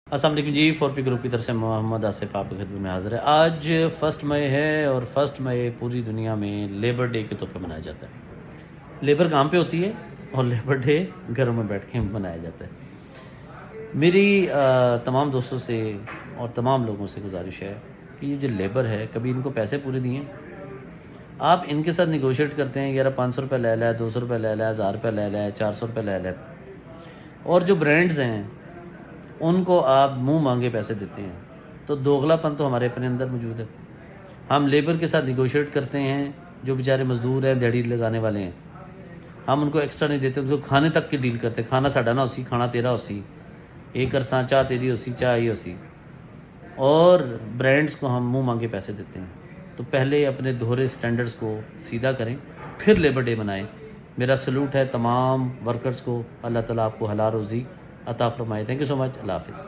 अस्सलाम वालेकुम जी। 4P group की तरफ से मोहम्मद आसिफ आपकी खिदमत में हाज़िर है। आज 1 मई है और 1 मई पूरी दुनिया में लेबर डे के तौर पे मनाया जाता है। लेबर काम पे होती है और लेबर डे घरों में बैठ के मनाया जाता है। मेरी तमाम दोस्तों से और तमाम लोगों से गुज़ारिश है कि ये जो लेबर है, कभी इनको पैसे पूरे दिए? आप इनके साथ नेगोशिएट करते हैं, यार ₹500 ले ले, ₹200 ले ले, ₹1000 ले ले, ₹400 ले ले। और जो ब्रांड्स हैं उनको आप मुँह मांगे पैसे देते हैं, तो दोगलापन तो हमारे अपने अंदर मौजूद है। हम लेबर के साथ नेगोशिएट करते हैं, जो बेचारे मज़दूर हैं, दिहाड़ी लगाने वाले हैं, हम उनको एक्स्ट्रा नहीं देते, उनको खाने तक की डील करते हैं। खाना साडा ना होसी, खाना तेरा होसी, ये करसा चाह तेरी होसी, चाह ये होसी। और ब्रांड्स को हम मुँह मांगे पैसे देते हैं। तो पहले अपने दोहरे स्टैंडर्ड्स को सीधा करें, फिर लेबर डे मनाएँ। मेरा सैल्यूट है तमाम वर्कर्स को। अल्लाह ताला आपको हलाल रोज़ी अता फ़रमाए। Thank you so much. अल्लाह हाफ़िज़।